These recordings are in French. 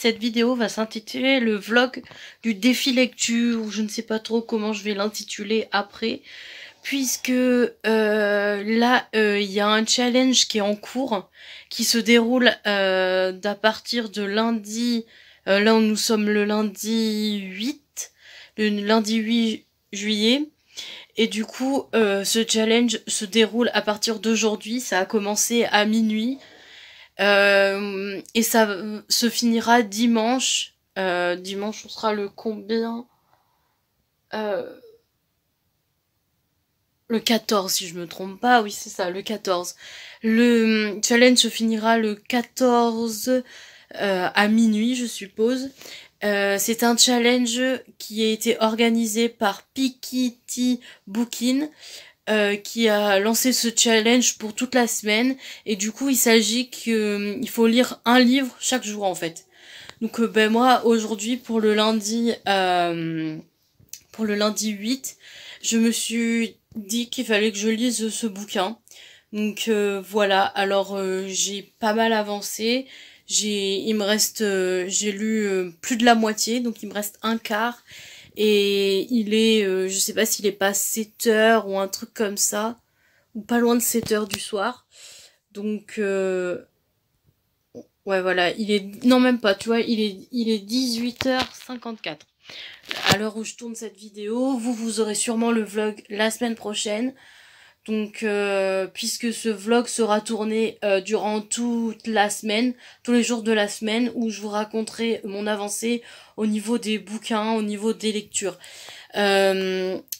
cette vidéo va s'intituler le vlog du défi lecture, ou je ne sais pas trop comment je vais l'intituler après, puisque là il y a un challenge qui est en cours, qui se déroule à partir de lundi, là où nous sommes le lundi 8, le lundi 8 juillet. Et du coup, ce challenge se déroule à partir d'aujourd'hui, ça a commencé à minuit. Et ça se finira dimanche. Dimanche, on sera le combien Le 14, si je me trompe pas. Oui, c'est ça, le 14. Le challenge se finira le 14 à minuit, je suppose. C'est un challenge qui a été organisé par Pikiti Bookin. Qui a lancé ce challenge pour toute la semaine, et du coup il s'agit qu'il faut lire un livre chaque jour en fait. Donc ben moi aujourd'hui pour le lundi 8, je me suis dit qu'il fallait que je lise ce bouquin. Donc voilà, alors j'ai pas mal avancé. J'ai lu plus de la moitié, donc il me reste un quart. Et il est, je sais pas s'il est pas 7 heures ou un truc comme ça, ou pas loin de 7 heures du soir. Donc, ouais, voilà, non même pas, tu vois, il est 18h54. À l'heure où je tourne cette vidéo, vous aurez sûrement le vlog la semaine prochaine. Donc, puisque ce vlog sera tourné durant toute la semaine, tous les jours de la semaine, où je vous raconterai mon avancée au niveau des bouquins, au niveau des lectures.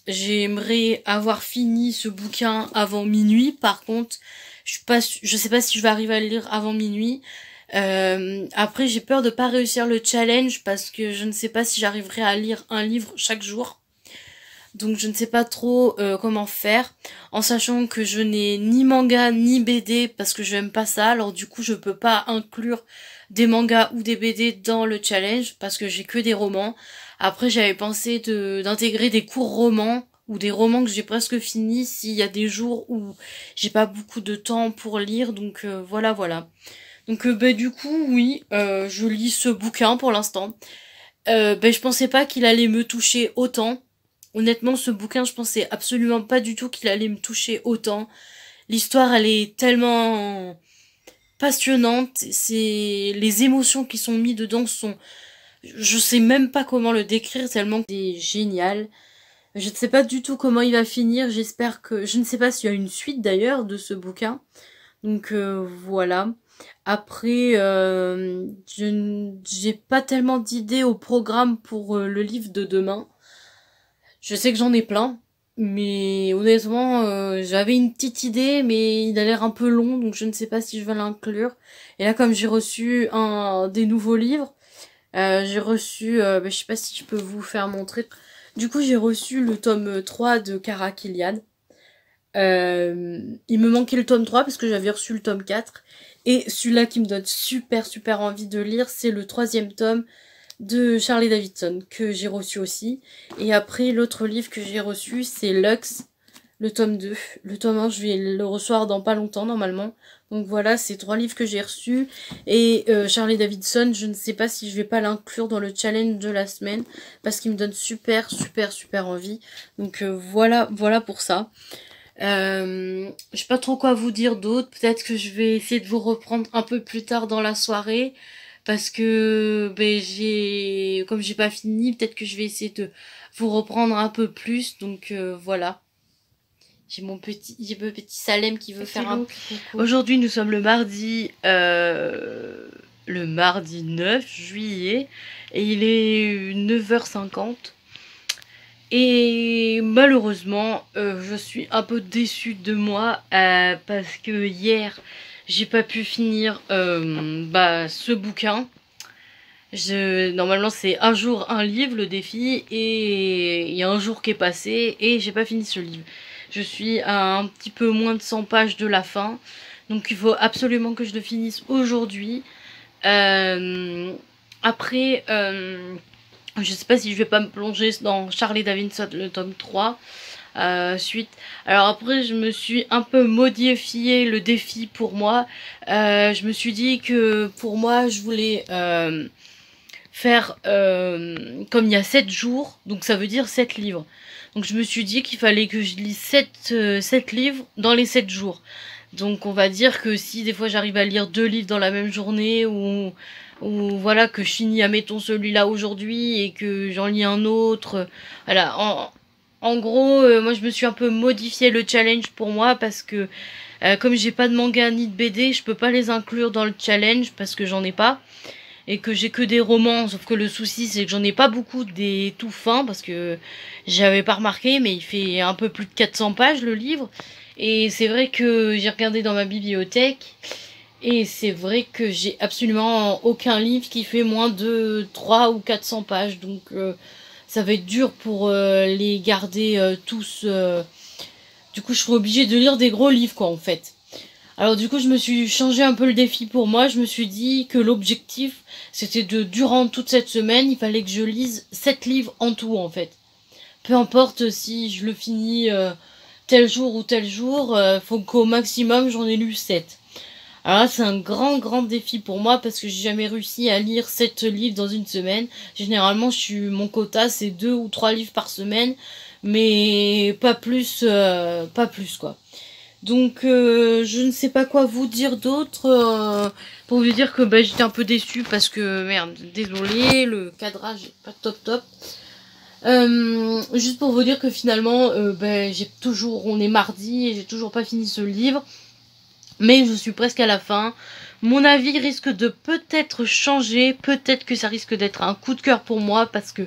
J'aimerais avoir fini ce bouquin avant minuit. Par contre, je sais pas si je vais arriver à le lire avant minuit. Après, j'ai peur de pas réussir le challenge parce que je ne sais pas si j'arriverai à lire un livre chaque jour. Donc je ne sais pas trop comment faire, en sachant que je n'ai ni manga ni BD parce que je n'aime pas ça. Alors du coup je peux pas inclure des mangas ou des BD dans le challenge parce que j'ai que des romans. Après j'avais pensé d'intégrer des courts romans ou des romans que j'ai presque finis s'il y a des jours où j'ai pas beaucoup de temps pour lire. Donc voilà. Donc bah, du coup oui, je lis ce bouquin pour l'instant. Je pensais pas qu'il allait me toucher autant. Honnêtement, ce bouquin, je pensais absolument pas du tout qu'il allait me toucher autant. L'histoire, elle est tellement passionnante. Les émotions qui sont mises dedans sont, je sais même pas comment le décrire tellement c'est génial. Je ne sais pas du tout comment il va finir. Je ne sais pas s'il y a une suite d'ailleurs de ce bouquin. Donc voilà. Après, j'ai pas tellement d'idées au programme pour le livre de demain. Je sais que j'en ai plein, mais honnêtement, j'avais une petite idée, mais il a l'air un peu long, donc je ne sais pas si je vais l'inclure. Et là, comme j'ai reçu des nouveaux livres, j'ai reçu, je sais pas si je peux vous faire montrer. Du coup, j'ai reçu le tome 3 de Cara Kilian. Il me manquait le tome 3 parce que j'avais reçu le tome 4. Et celui-là qui me donne super envie de lire, c'est le 3e tome de Charlie Davidson que j'ai reçu aussi. Et après, l'autre livre que j'ai reçu, c'est Lux, le tome 2. Le tome 1, je vais le recevoir dans pas longtemps normalement. Donc voilà, c'est 3 livres que j'ai reçus. Et Charlie Davidson, je ne sais pas si je vais pas l'inclure dans le challenge de la semaine parce qu'il me donne super envie. Donc voilà pour ça. Je sais pas trop quoi vous dire d'autre. Peut-être que je vais essayer de vous reprendre un peu plus tard dans la soirée. Parce que comme j'ai pas fini, peut-être que je vais essayer de vous reprendre un peu plus. Donc voilà. J'ai mon petit Salem qui veut faire un coucou. Aujourd'hui nous sommes le mardi 9 juillet et il est 9h50. Et malheureusement, je suis un peu déçue de moi parce que hier, j'ai pas pu finir ce bouquin. Normalement, c'est un jour un livre le défi, et il y a un jour qui est passé et j'ai pas fini ce livre. Je suis à un petit peu moins de 100 pages de la fin, donc il faut absolument que je le finisse aujourd'hui. Après, je sais pas si je vais pas me plonger dans Charlie Davidson, le tome 3, suite. Alors après, je me suis un peu modifié le défi pour moi. Je me suis dit que pour moi, je voulais faire comme il y a 7 jours, donc ça veut dire 7 livres. Donc je me suis dit qu'il fallait que je lise 7 livres dans les 7 jours. Donc on va dire que si des fois j'arrive à lire 2 livres dans la même journée, ou voilà, que je finis, admettons, celui-là aujourd'hui et que j'en lis un autre, voilà, en gros, moi je me suis un peu modifié le challenge pour moi parce que comme j'ai pas de manga ni de BD, je peux pas les inclure dans le challenge parce que j'en ai pas. Et que j'ai que des romans, sauf que le souci c'est que j'en ai pas beaucoup des tout fins parce que j'avais pas remarqué, mais il fait un peu plus de 400 pages le livre. Et c'est vrai que j'ai regardé dans ma bibliothèque et c'est vrai que j'ai absolument aucun livre qui fait moins de 3 ou 400 pages. Donc ça va être dur pour les garder tous. Du coup je serai obligée de lire des gros livres quoi en fait. Alors du coup, je me suis changé un peu le défi pour moi. Je me suis dit que l'objectif, c'était de, durant toute cette semaine, il fallait que je lise 7 livres en tout, en fait. Peu importe si je le finis tel jour ou tel jour, faut qu'au maximum, j'en ai lu 7. Alors là, c'est un grand, grand défi pour moi parce que j'ai jamais réussi à lire 7 livres dans une semaine. Généralement, mon quota, c'est 2 ou 3 livres par semaine, mais pas plus, quoi. Donc je ne sais pas quoi vous dire d'autre pour vous dire que bah, j'étais un peu déçue parce que merde, désolé, le cadrage est pas top top. Juste pour vous dire que finalement on est mardi et j'ai toujours pas fini ce livre, mais je suis presque à la fin. Mon avis risque de peut-être changer, peut-être que ça risque d'être un coup de cœur pour moi parce que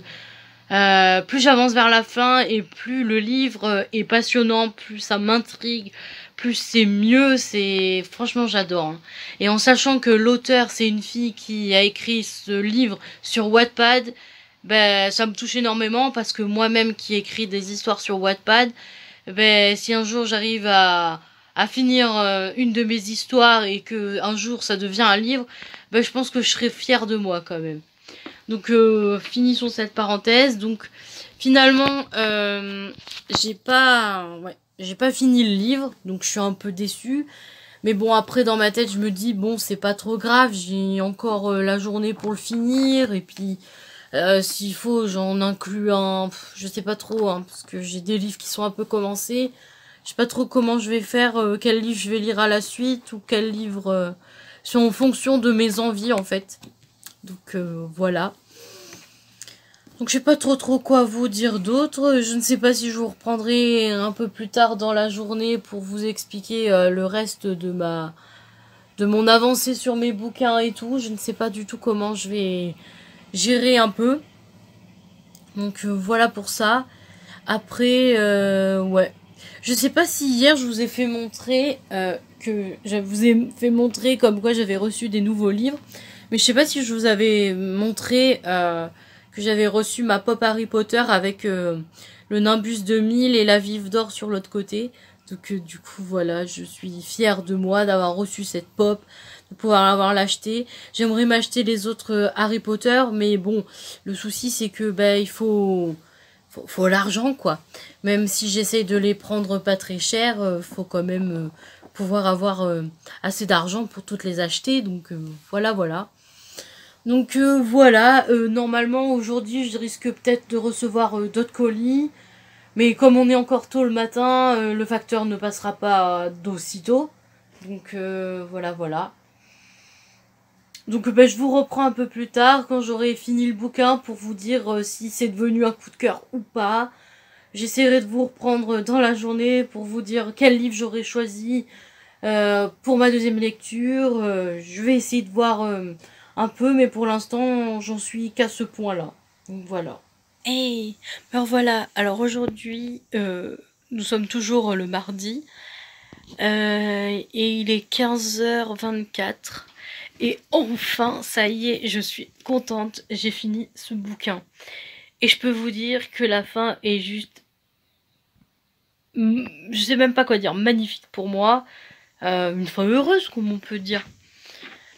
plus j'avance vers la fin et plus le livre est passionnant, plus ça m'intrigue, plus c'est mieux, c'est franchement j'adore. Hein. Et en sachant que l'auteur c'est une fille qui a écrit ce livre sur Wattpad, ben ça me touche énormément parce que moi-même qui écris des histoires sur Wattpad, ben si un jour j'arrive à finir une de mes histoires et que un jour ça devient un livre, ben je pense que je serai fière de moi quand même. Donc finissons cette parenthèse. Donc finalement j'ai pas fini le livre, donc je suis un peu déçue. Mais bon, après dans ma tête je me dis bon, c'est pas trop grave, j'ai encore la journée pour le finir et puis s'il faut j'en inclus un, je sais pas trop hein, parce que j'ai des livres qui sont un peu commencés. Je sais pas trop comment je vais faire, quel livre je vais lire à la suite ou quel livre c'est en fonction de mes envies en fait. Donc voilà. Donc je sais pas trop quoi vous dire d'autre. Je ne sais pas si je vous reprendrai un peu plus tard dans la journée pour vous expliquer le reste de mon avancée sur mes bouquins et tout. Je ne sais pas du tout comment je vais gérer un peu. Donc voilà pour ça. Après ouais. Je sais pas si hier je vous ai fait montrer que je vous ai fait montrer comme quoi j'avais reçu des nouveaux livres. Mais je sais pas si je vous avais montré que j'avais reçu ma pop Harry Potter avec le Nimbus 2000 et la Vive d'Or sur l'autre côté. Donc du coup voilà, je suis fière de moi d'avoir reçu cette pop, de pouvoir l'acheter. J'aimerais m'acheter les autres Harry Potter, mais bon, le souci c'est que il faut l'argent quoi. Même si j'essaye de les prendre pas très cher, faut quand même pouvoir avoir assez d'argent pour toutes les acheter. Donc voilà. Donc voilà, normalement aujourd'hui je risque peut-être de recevoir d'autres colis. Mais comme on est encore tôt le matin, le facteur ne passera pas d'aussitôt. Donc voilà. Donc je vous reprends un peu plus tard quand j'aurai fini le bouquin pour vous dire si c'est devenu un coup de cœur ou pas. J'essaierai de vous reprendre dans la journée pour vous dire quel livre j'aurais choisi pour ma deuxième lecture. Je vais essayer de voir un peu, mais pour l'instant j'en suis qu'à ce point-là. Donc voilà. Hey, alors voilà, alors aujourd'hui nous sommes toujours le mardi et il est 15h24 et enfin ça y est, je suis contente, j'ai fini ce bouquin et je peux vous dire que la fin est juste, je sais même pas quoi dire, magnifique pour moi, une fin heureuse comme on peut dire.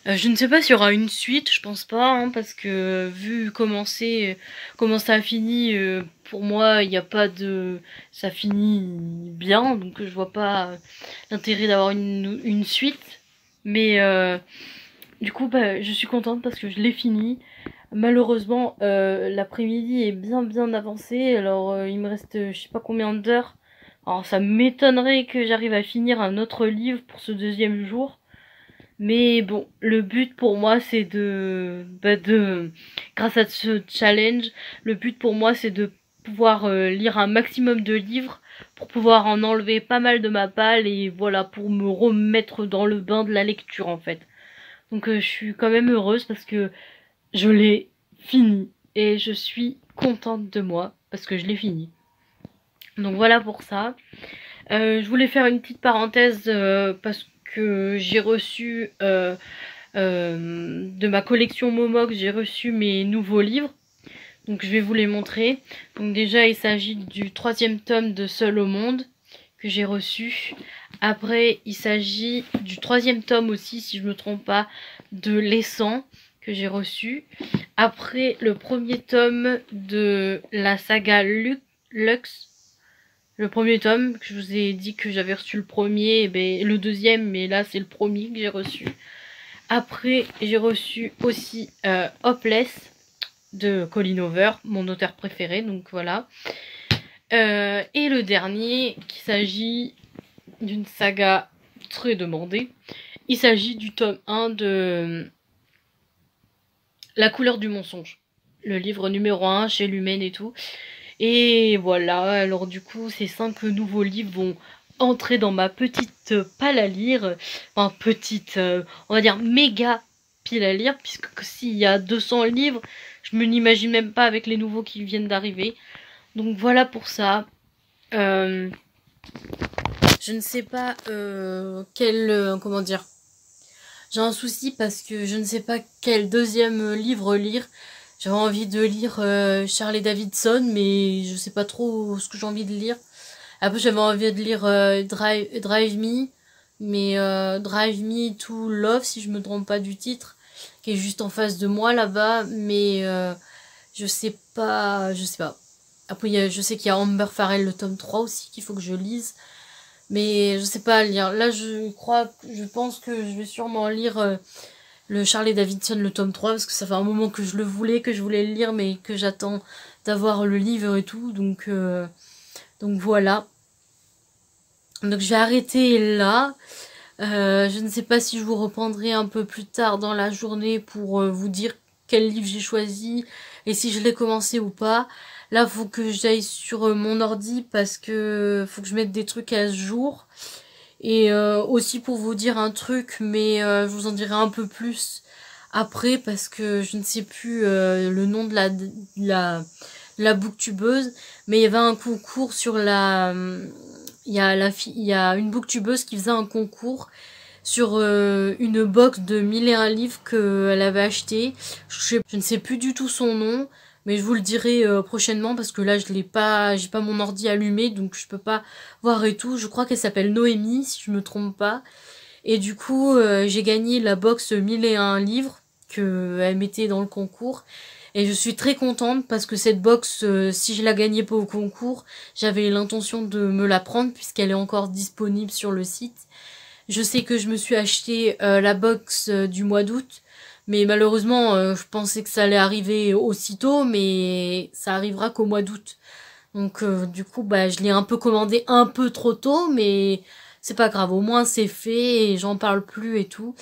Je ne sais pas s'il y aura une suite, je pense pas, hein, parce que vu comment ça a fini, pour moi, il n'y a pas de... Ça finit bien, donc je vois pas l'intérêt d'avoir une suite. Mais du coup, je suis contente parce que je l'ai fini. Malheureusement, l'après-midi est bien avancé, alors il me reste je sais pas combien d'heures. Alors ça m'étonnerait que j'arrive à finir un autre livre pour ce deuxième jour. Mais bon, le but pour moi c'est grâce à ce challenge, le but pour moi c'est de pouvoir lire un maximum de livres pour pouvoir en enlever pas mal de ma palle et voilà, pour me remettre dans le bain de la lecture en fait. Donc je suis quand même heureuse parce que je l'ai fini et je suis contente de moi parce que je l'ai fini. Donc voilà pour ça. Je voulais faire une petite parenthèse parce que j'ai reçu de ma collection Momox, j'ai reçu mes nouveaux livres. Donc je vais vous les montrer. Donc déjà il s'agit du 3e tome de Seul au monde que j'ai reçu. Après il s'agit du 3e tome aussi, si je me trompe pas, de L'Essent que j'ai reçu. Après le 1er tome de la saga Lux. Le 1er tome, que je vous ai dit que j'avais reçu le premier, et ben, le 2e, mais là c'est le premier que j'ai reçu. Après j'ai reçu aussi Hopeless de Colleen Hoover, mon auteur préféré, donc voilà. Et le dernier, qui s'agit d'une saga très demandée. Il s'agit du tome 1 de La couleur du mensonge. Le livre numéro 1 chez Lumen et tout. Et voilà, alors du coup, ces 5 nouveaux livres vont entrer dans ma petite pile à lire. Enfin, petite, on va dire méga pile à lire, puisque s'il y a 200 livres, je me n'imagine même pas avec les nouveaux qui viennent d'arriver. Donc voilà pour ça. Je ne sais pas comment dire. J'ai un souci parce que je ne sais pas quel deuxième livre lire. J'avais envie de lire Charlie Davidson, mais je sais pas trop ce que j'ai envie de lire. Après, j'avais envie de lire Drive Me, mais Drive Me to Love, si je me trompe pas du titre, qui est juste en face de moi là-bas, mais je sais pas. Après, je sais qu'il y a Amber Farrell, le tome 3 aussi, qu'il faut que je lise. Mais je sais pas lire. Là, je pense que je vais sûrement lire le Charlie Davidson, le tome 3, parce que ça fait un moment que je voulais le lire, mais que j'attends d'avoir le livre et tout. Donc voilà. Donc je vais arrêter là. Je ne sais pas si je vous reprendrai un peu plus tard dans la journée pour vous dire quel livre j'ai choisi et si je l'ai commencé ou pas. Là, faut que j'aille sur mon ordi parce que faut que je mette des trucs à ce jour. Et aussi pour vous dire un truc, mais je vous en dirai un peu plus après parce que je ne sais plus le nom de la booktubeuse, mais il y avait un concours sur il y a une booktubeuse qui faisait un concours sur une box de 1001 livres qu'elle avait acheté. Je ne sais plus du tout son nom, mais je vous le dirai prochainement parce que là j'ai pas mon ordi allumé, donc je peux pas voir et tout. Je crois qu'elle s'appelle Noémie, si je me trompe pas. Et du coup, j'ai gagné la box 1001 livres qu'elle mettait dans le concours. Et je suis très contente parce que cette box, si je la gagnais pas au concours, j'avais l'intention de me la prendre puisqu'elle est encore disponible sur le site. Je sais que je me suis acheté la box du mois d'août, mais malheureusement, je pensais que ça allait arriver aussitôt, mais ça arrivera qu'au mois d'août. Donc du coup, bah, je l'ai un peu commandé un peu trop tôt, mais c'est pas grave, au moins c'est fait et j'en parle plus et tout.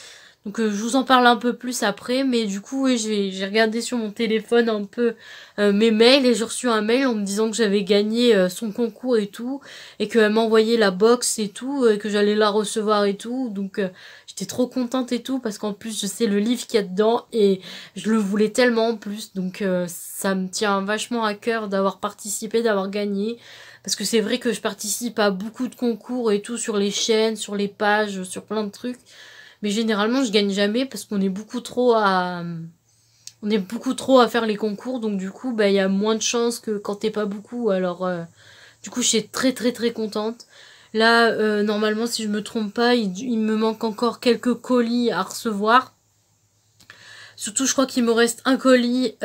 Donc je vous en parle un peu plus après, mais du coup oui, j'ai regardé sur mon téléphone un peu mes mails et j'ai reçu un mail en me disant que j'avais gagné son concours et tout, et qu'elle m'envoyait la box et tout, et que j'allais la recevoir et tout. Donc j'étais trop contente et tout, parce qu'en plus je sais le livre qu'il y a dedans et je le voulais tellement en plus. Donc ça me tient vachement à cœur d'avoir participé, d'avoir gagné. Parce que c'est vrai que je participe à beaucoup de concours et tout sur les chaînes, sur les pages, sur plein de trucs. Mais généralement, je gagne jamais parce qu'on est on est beaucoup trop à faire les concours. Donc du coup, bah, il y a moins de chances que quand t'es pas beaucoup. Alors, du coup, je suis très contente. Là, normalement, si je me trompe pas, il me manque encore quelques colis à recevoir. Surtout, je crois qu'il me reste un colis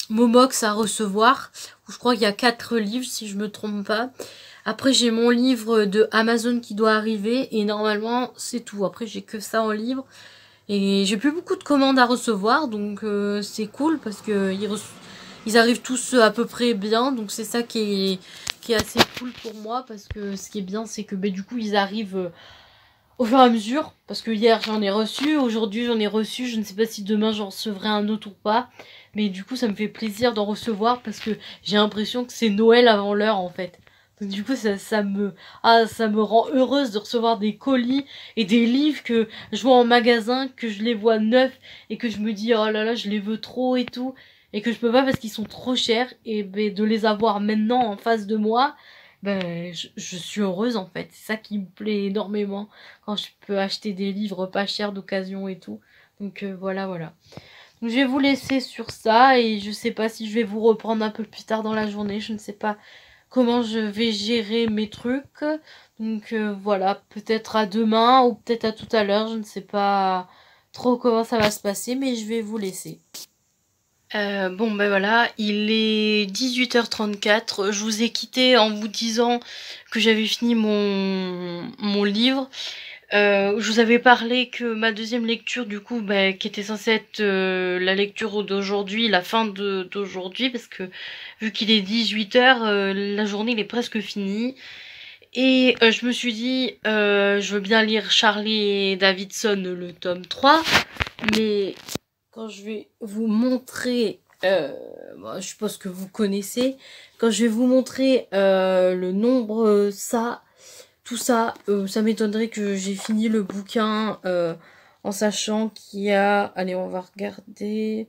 Momox à recevoir. Je crois qu'il y a 4 livres, si je me trompe pas. Après, j'ai mon livre de Amazon qui doit arriver. Et normalement, c'est tout. Après, j'ai que ça en livre. Et j'ai plus beaucoup de commandes à recevoir, donc c'est cool parce que ils arrivent tous à peu près bien, donc c'est ça qui est assez cool pour moi, parce que ce qui est bien, c'est que du coup ils arrivent au fur et à mesure, parce que hier j'en ai reçu, aujourd'hui j'en ai reçu, je ne sais pas si demain j'en recevrai un autre ou pas, mais du coup ça me fait plaisir d'en recevoir parce que j'ai l'impression que c'est Noël avant l'heure en fait. Donc du coup ça me rend heureuse de recevoir des colis et des livres que je vois en magasin, que je les vois neufs et que je me dis oh là là je les veux trop et tout, et que je peux pas parce qu'ils sont trop chers, et de les avoir maintenant en face de moi, je suis heureuse en fait. C'est ça qui me plaît énormément, quand je peux acheter des livres pas chers d'occasion et tout. Donc voilà, voilà. Donc je vais vous laisser sur ça, et je sais pas si je vais vous reprendre un peu plus tard dans la journée. Je ne sais pas comment je vais gérer mes trucs. Donc voilà, peut-être à demain ou peut-être à tout à l'heure. Je ne sais pas trop comment ça va se passer, mais je vais vous laisser. Bon voilà, il est 18h34, je vous ai quitté en vous disant que j'avais fini mon livre. Je vous avais parlé que ma deuxième lecture, du coup, qui était censée être la lecture d'aujourd'hui, la fin d'aujourd'hui, parce que vu qu'il est 18h, la journée il est presque finie. Et je me suis dit, je veux bien lire Charlie Davidson, le tome 3, mais quand je vais vous montrer, je suppose que vous connaissez, quand je vais vous montrer le nombre, tout ça, ça m'étonnerait que j'ai fini le bouquin en sachant qu'il y a, allez on va regarder,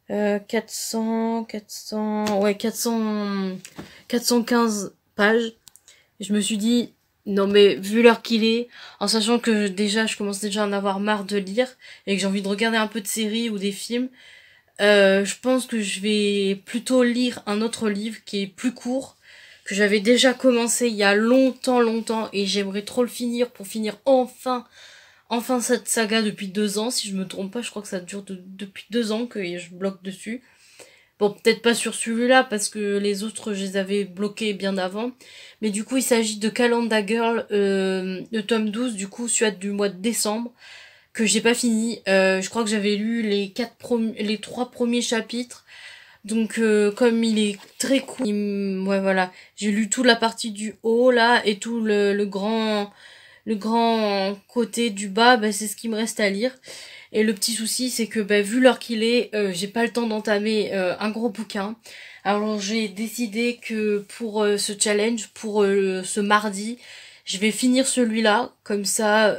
415 pages. Et je me suis dit, non mais vu l'heure qu'il est, en sachant que déjà je commence déjà à en avoir marre de lire et que j'ai envie de regarder un peu de séries ou des films, je pense que je vais plutôt lire un autre livre qui est plus court, que j'avais déjà commencé il y a longtemps, et j'aimerais trop le finir pour finir enfin cette saga depuis 2 ans, si je me trompe pas. Je crois que ça dure depuis 2 ans que je bloque dessus. Bon, peut-être pas sur celui-là, parce que les autres, je les avais bloqués bien avant. Mais du coup, il s'agit de Calendar Girl, le tome 12, du coup, celui du mois de décembre, que j'ai pas fini. Je crois que j'avais lu les 3 premiers chapitres. Donc, comme il est très court, ouais, voilà. J'ai lu toute la partie du haut, là, et tout le grand côté du bas, c'est ce qui me reste à lire. Et le petit souci, c'est que vu l'heure qu'il est, j'ai pas le temps d'entamer un gros bouquin. Alors j'ai décidé que pour ce challenge, pour ce mardi, je vais finir celui-là. Comme ça,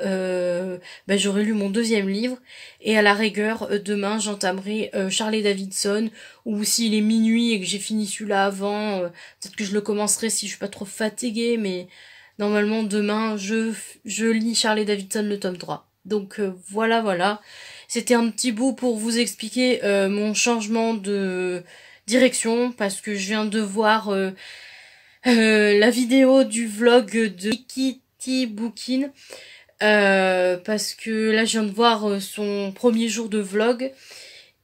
j'aurai lu mon deuxième livre. Et à la rigueur, demain, j'entamerai Charlie Davidson. Ou s'il est minuit et que j'ai fini celui-là avant, peut-être que je le commencerai si je suis pas trop fatiguée. Mais normalement, demain, je lis Charlie Davidson, le tome 3. Donc voilà, voilà. C'était un petit bout pour vous expliquer mon changement de direction, parce que je viens de voir la vidéo du vlog de Kitty Bookin, parce que là je viens de voir son premier jour de vlog,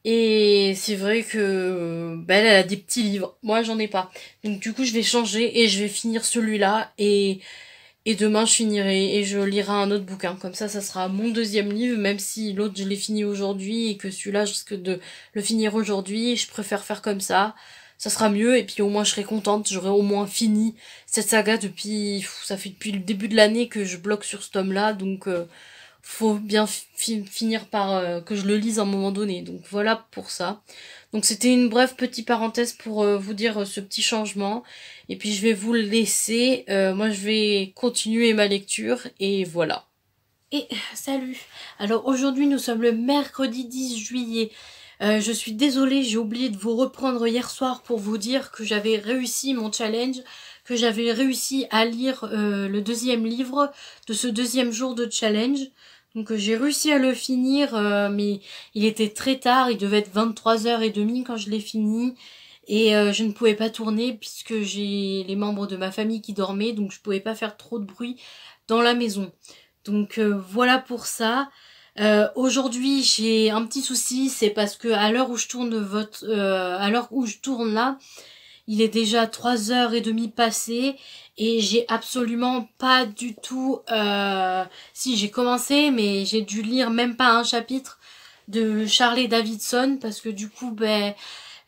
et c'est vrai que elle a des petits livres, moi j'en ai pas, donc du coup je vais changer et je vais finir celui-là, et demain je finirai et je lirai un autre bouquin. Comme ça sera mon deuxième livre, même si l'autre je l'ai fini aujourd'hui et que celui-là je risque de le finir aujourd'hui. Je préfère faire comme ça. Ça sera mieux, et puis au moins je serai contente. J'aurai au moins fini cette saga depuis... Ça fait depuis le début de l'année que je bloque sur ce tome-là. Donc faut bien finir par que je le lise à un moment donné. Donc voilà pour ça. Donc c'était une brève petite parenthèse pour vous dire ce petit changement. Et puis je vais vous le laisser. Moi je vais continuer ma lecture et voilà. Et salut. Alors aujourd'hui nous sommes le mercredi 10 juillet. Je suis désolée, j'ai oublié de vous reprendre hier soir pour vous dire que j'avais réussi mon challenge, que j'avais réussi à lire le deuxième livre de ce deuxième jour de challenge. Donc j'ai réussi à le finir, mais il était très tard, il devait être 23h30 quand je l'ai fini. Et je ne pouvais pas tourner puisque j'ai les membres de ma famille qui dormaient, donc je pouvais pas faire trop de bruit dans la maison. Donc voilà pour ça. Aujourd'hui j'ai un petit souci, c'est parce que à l'heure où je tourne à l'heure où je tourne là, Il est déjà 3h30 passées et j'ai absolument pas du tout... Si, j'ai commencé, mais j'ai dû lire même pas un chapitre de Charlie Davidson parce que du coup, ben...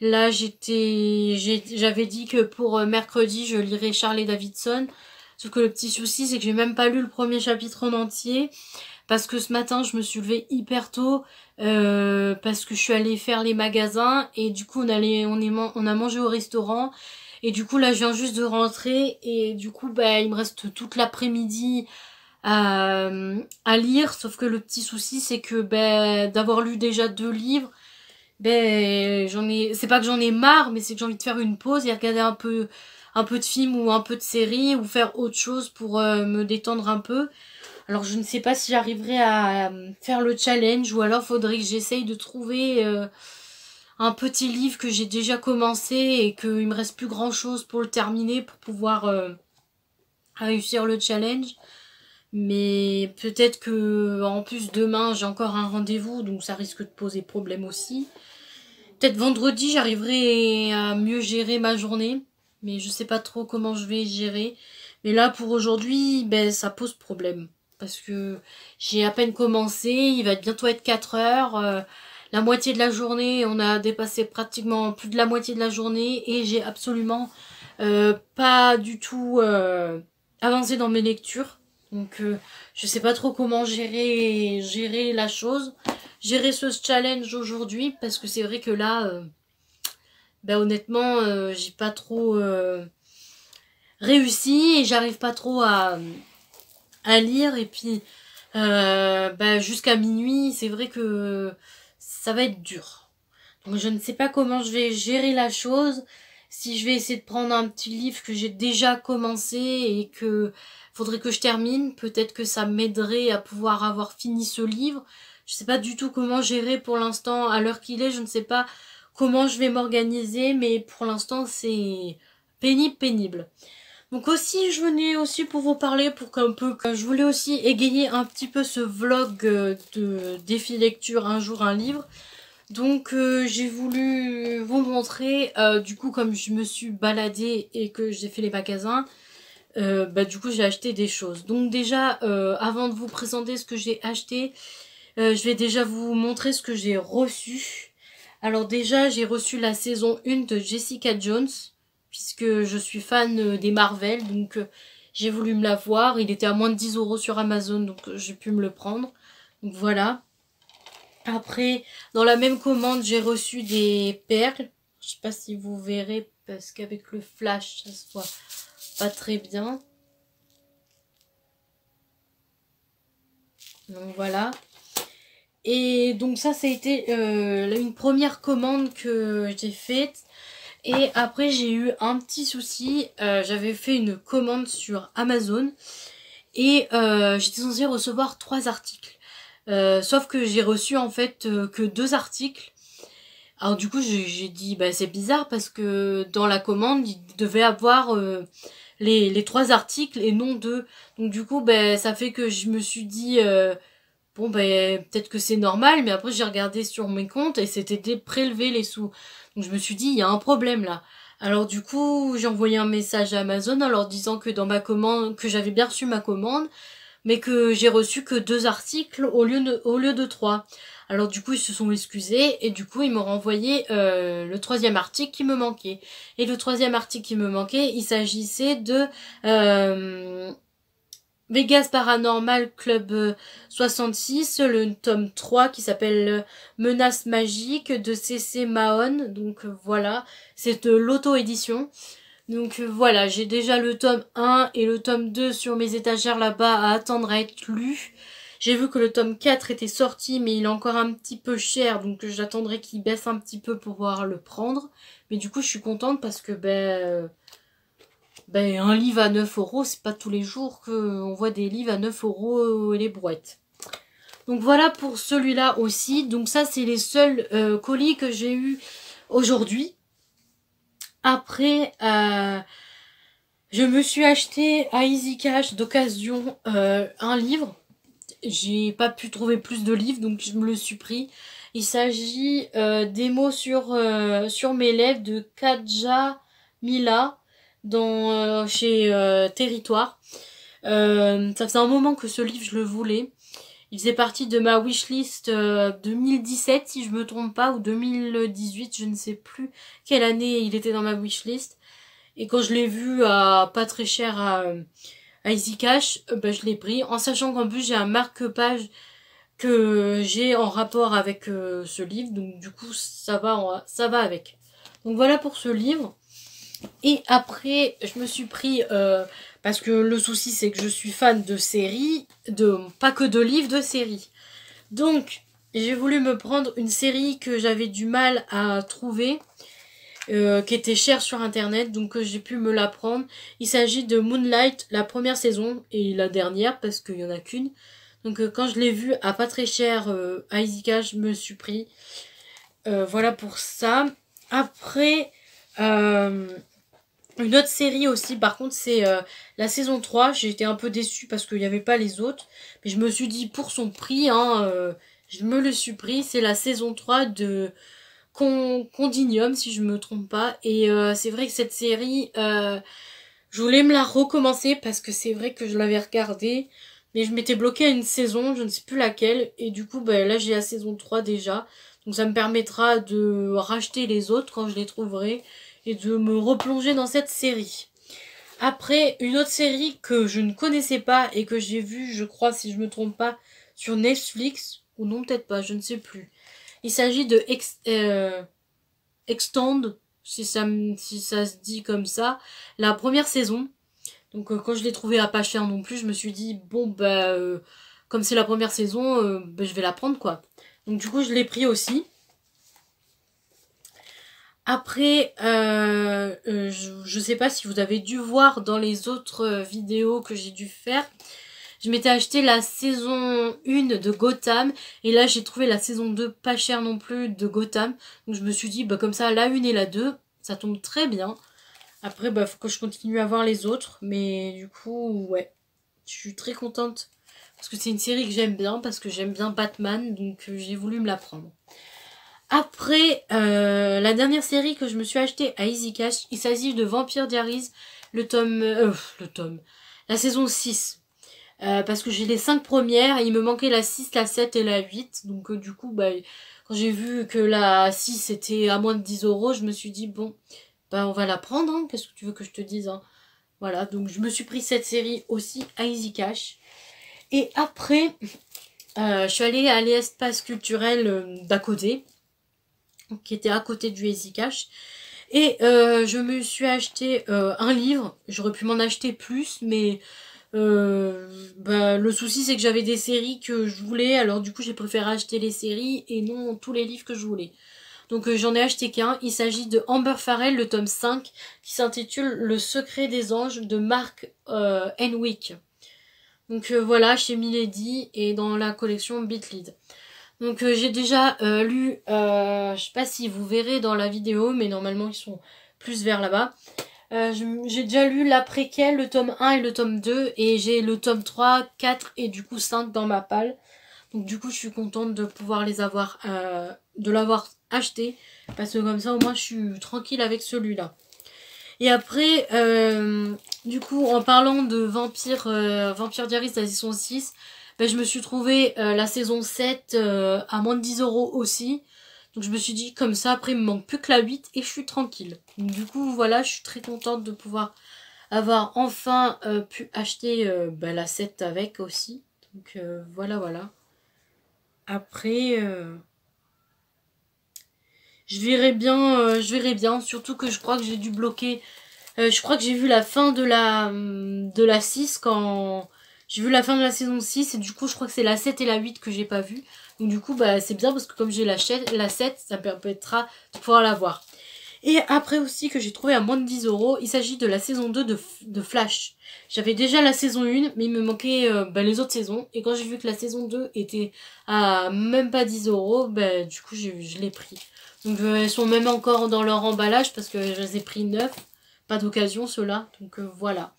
Là, j'avais dit que pour mercredi, je lirais Charlie Davidson. Sauf que le petit souci, c'est que j'ai même pas lu le premier chapitre en entier. Parce que ce matin, je me suis levée hyper tôt. Parce que je suis allée faire les magasins. Et du coup, on a mangé au restaurant. Et du coup, là, je viens juste de rentrer. Et du coup, bah, il me reste toute l'après-midi à lire. Sauf que le petit souci, c'est que d'avoir lu déjà 2 livres, c'est pas que j'en ai marre, mais c'est que j'ai envie de faire une pause et regarder un peu de film ou un peu de série ou faire autre chose pour me détendre un peu. Alors je ne sais pas si j'arriverai à faire le challenge ou alors faudrait que j'essaye de trouver un petit livre que j'ai déjà commencé et qu'il me reste plus grand chose pour le terminer pour pouvoir réussir le challenge. Mais peut-être que en plus demain j'ai encore un rendez-vous donc ça risque de poser problème aussi. Peut-être vendredi, j'arriverai à mieux gérer ma journée. Mais je sais pas trop comment je vais gérer. Mais là, pour aujourd'hui, ça pose problème. Parce que j'ai à peine commencé. Il va bientôt être 4 heures. La moitié de la journée, on a dépassé pratiquement plus de la moitié de la journée. Et j'ai absolument pas du tout avancé dans mes lectures. Donc, je sais pas trop comment gérer la chose. Gérer ce challenge aujourd'hui parce que c'est vrai que là honnêtement j'ai pas trop réussi et j'arrive pas trop à lire et puis jusqu'à minuit c'est vrai que ça va être dur, donc je ne sais pas comment je vais gérer la chose, si je vais essayer de prendre un petit livre que j'ai déjà commencé et que faudrait que je termine, peut-être que ça m'aiderait à pouvoir avoir fini ce livre. Je sais pas du tout comment gérer pour l'instant, à l'heure qu'il est, je ne sais pas comment je vais m'organiser, mais pour l'instant c'est pénible. Donc aussi, je venais aussi pour vous parler, pour qu'un peu, que je voulais aussi égayer un petit peu ce vlog de défi lecture un jour un livre. Donc j'ai voulu vous montrer, du coup comme je me suis baladée et que j'ai fait les magasins, du coup j'ai acheté des choses. Donc déjà, avant de vous présenter ce que j'ai acheté, je vais déjà vous montrer ce que j'ai reçu. Alors déjà, j'ai reçu la saison 1 de Jessica Jones, puisque je suis fan des Marvel, donc j'ai voulu me la voir. Il était à moins de 10 € sur Amazon, donc j'ai pu me le prendre. Donc voilà. Après, dans la même commande, j'ai reçu des perles. Je sais pas si vous verrez, parce qu'avec le flash, ça se voit pas très bien. Donc voilà. Et donc ça a été une première commande que j'ai faite. Et après j'ai eu un petit souci. J'avais fait une commande sur Amazon. Et j'étais censée recevoir 3 articles. Sauf que j'ai reçu en fait que 2 articles. Alors du coup j'ai dit c'est bizarre parce que dans la commande il devait avoir les 3 articles et non 2. Donc du coup ça fait que je me suis dit bon peut-être que c'est normal, mais après j'ai regardé sur mes comptes et c'était prélevé les sous. Donc je me suis dit il y a un problème là. Alors du coup j'ai envoyé un message à Amazon en leur disant que dans ma commande, que j'avais bien reçu ma commande, mais que j'ai reçu que 2 articles au lieu de 3. Alors du coup ils se sont excusés et du coup ils m'ont renvoyé le 3e article qui me manquait. Et le 3e article qui me manquait, il s'agissait de Vegas Paranormal Club 66, le tome 3 qui s'appelle Menace magique de C.C. Mahon. Donc voilà, c'est de l'auto-édition. Donc voilà, j'ai déjà le tome 1 et le tome 2 sur mes étagères là-bas à attendre à être lu. J'ai vu que le tome 4 était sorti, mais il est encore un petit peu cher, donc j'attendrai qu'il baisse un petit peu pour pouvoir le prendre. Mais du coup, je suis contente parce que un livre à 9 €, c'est pas tous les jours qu'on voit des livres à 9 € et les brouettes. Donc voilà pour celui-là aussi. Donc ça, c'est les seuls colis que j'ai eu aujourd'hui. Après, je me suis acheté à Easy Cash d'occasion un livre. J'ai pas pu trouver plus de livres, donc je me le suis pris. Il s'agit des mots sur mes lèvres de Katja Mila chez Territoire. Ça faisait un moment que ce livre je le voulais. Il faisait partie de ma wishlist 2017 si je me trompe pas, ou 2018, je ne sais plus quelle année il était dans ma wishlist. Et quand je l'ai vu à pas très cher à Easy Cash, je l'ai pris, en sachant qu'en plus j'ai un marque-page que j'ai en rapport avec ce livre, donc du coup ça va avec. Donc voilà pour ce livre. Et après, je me suis pris, parce que le souci c'est que je suis fan de séries, pas que de livres, de séries. Donc, j'ai voulu me prendre une série que j'avais du mal à trouver, qui était chère sur internet, donc j'ai pu me la prendre. Il s'agit de Moonlight, la première saison, et la dernière, parce qu'il y en a qu'une. Donc quand je l'ai vue à pas très cher à Easyca, je me suis pris. Voilà pour ça. Après... une autre série aussi, par contre, c'est la saison 3. J'ai été un peu déçue parce qu'il n'y avait pas les autres. Mais je me suis dit, pour son prix, je me le suis pris. C'est la saison 3 de Condinium, si je me trompe pas. Et c'est vrai que cette série, je voulais me la recommencer parce que c'est vrai que je l'avais regardée. Mais je m'étais bloquée à une saison, je ne sais plus laquelle. Et du coup, là, j'ai la saison 3 déjà. Donc ça me permettra de racheter les autres quand je les trouverai et de me replonger dans cette série. Après, une autre série que je ne connaissais pas et que j'ai vue, je crois, si je me trompe pas, sur Netflix, ou non, peut-être pas, je ne sais plus. Il s'agit de Extend, si ça se dit comme ça, la première saison. Donc quand je l'ai trouvée à pas cher non plus, je me suis dit, bon, comme c'est la première saison, je vais la prendre, quoi. Donc du coup, je l'ai pris aussi. Après, je sais pas si vous avez dû voir dans les autres vidéos que j'ai dû faire. Je m'étais acheté la saison 1 de Gotham. Et là, j'ai trouvé la saison 2 pas chère non plus de Gotham. Donc je me suis dit, comme ça, la 1 et la 2, ça tombe très bien. Après, faut que je continue à voir les autres. Mais du coup, ouais. Je suis très contente. Parce que c'est une série que j'aime bien. Parce que j'aime bien Batman. Donc j'ai voulu me la prendre. Après, la dernière série que je me suis achetée à Easy Cash, il s'agit de Vampire Diaries, la saison 6. Parce que j'ai les 5 premières, et il me manquait la 6, la 7 et la 8. Donc du coup, quand j'ai vu que la 6 était à moins de 10 €, je me suis dit, bon, on va la prendre, hein. Qu'est-ce que tu veux que je te dise, hein. Voilà, donc je me suis pris cette série aussi à Easy Cash. Et après, je suis allée à l'espace culturel d'à côté, qui était à côté du Easy Cash. Et je me suis acheté un livre. J'aurais pu m'en acheter plus, mais le souci c'est que j'avais des séries que je voulais. Alors du coup j'ai préféré acheter les séries et non tous les livres que je voulais. Donc j'en ai acheté qu'un. Il s'agit de Amber Farrell, le tome 5, qui s'intitule Le secret des anges de Mark Henwick. Donc voilà, chez Milady et dans la collection Beatlead. Donc j'ai déjà lu, je sais pas si vous verrez dans la vidéo, mais normalement ils sont plus vers là-bas. J'ai déjà lu la préquelle, le tome 1 et le tome 2, et j'ai le tome 3, 4 et du coup 5 dans ma palle. Donc du coup je suis contente de pouvoir de l'avoir acheté, parce que comme ça au moins je suis tranquille avec celui-là. Et après, du coup en parlant de Vampire Diaries, la saison 6, je me suis trouvé la saison 7 à moins de 10 € aussi. Donc je me suis dit, comme ça, après il me manque plus que la 8 et je suis tranquille. Donc, du coup, voilà, je suis très contente de pouvoir avoir enfin pu acheter la 7 avec aussi. Donc voilà. Après, je verrai bien. Surtout que je crois que j'ai dû bloquer. Je crois que j'ai vu la fin de la 6 quand... J'ai vu la fin de la saison 6 et du coup je crois que c'est la 7 et la 8 que j'ai pas vu. Donc du coup c'est bien parce que comme j'ai la 7, ça me permettra de pouvoir la voir. Et après aussi que j'ai trouvé à moins de 10 €, il s'agit de la saison 2 de Flash. J'avais déjà la saison 1 mais il me manquait les autres saisons. Et quand j'ai vu que la saison 2 était à même pas 10 €, du coup je l'ai pris. Donc elles sont même encore dans leur emballage parce que je les ai pris neufs. Pas d'occasion ceux-là. Donc voilà.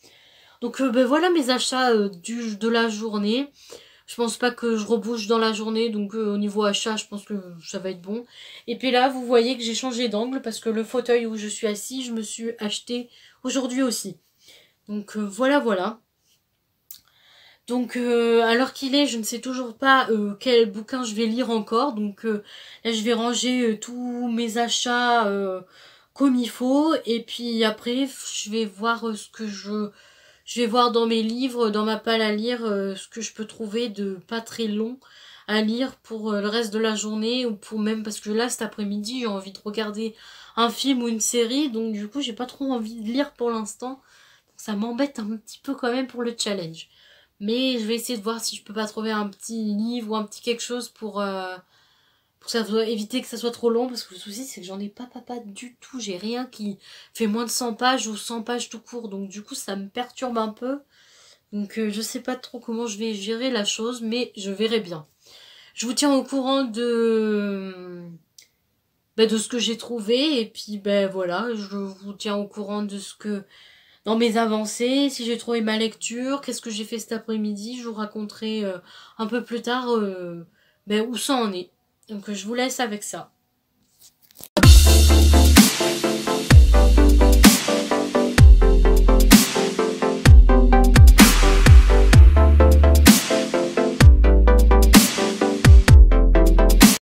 Donc voilà mes achats de la journée. Je pense pas que je rebouche dans la journée, donc au niveau achat, je pense que ça va être bon. Et puis là, vous voyez que j'ai changé d'angle parce que le fauteuil où je suis assis, je me suis acheté aujourd'hui aussi. Donc voilà, voilà. Donc à l'heure qu'il est, je ne sais toujours pas quel bouquin je vais lire encore. Donc là, je vais ranger tous mes achats comme il faut. Et puis après, je vais voir ce que je vais voir dans mes livres, dans ma palle à lire, ce que je peux trouver de pas très long à lire pour le reste de la journée ou pour même parce que là cet après-midi j'ai envie de regarder un film ou une série, donc du coup j'ai pas trop envie de lire pour l'instant. Ça m'embête un petit peu quand même pour le challenge. Mais je vais essayer de voir si je peux pas trouver un petit livre ou un petit quelque chose pour ça, éviter que ça soit trop long. Parce que le souci, c'est que j'en ai pas du tout. J'ai rien qui fait moins de 100 pages ou 100 pages tout court. Donc du coup, ça me perturbe un peu. Donc je sais pas trop comment je vais gérer la chose, mais je verrai bien. Je vous tiens au courant de ce que j'ai trouvé. Et puis ben voilà, je vous tiens au courant de ce que dans mes avancées, si j'ai trouvé ma lecture, qu'est-ce que j'ai fait cet après-midi, je vous raconterai un peu plus tard où ça en est. Donc je vous laisse avec ça.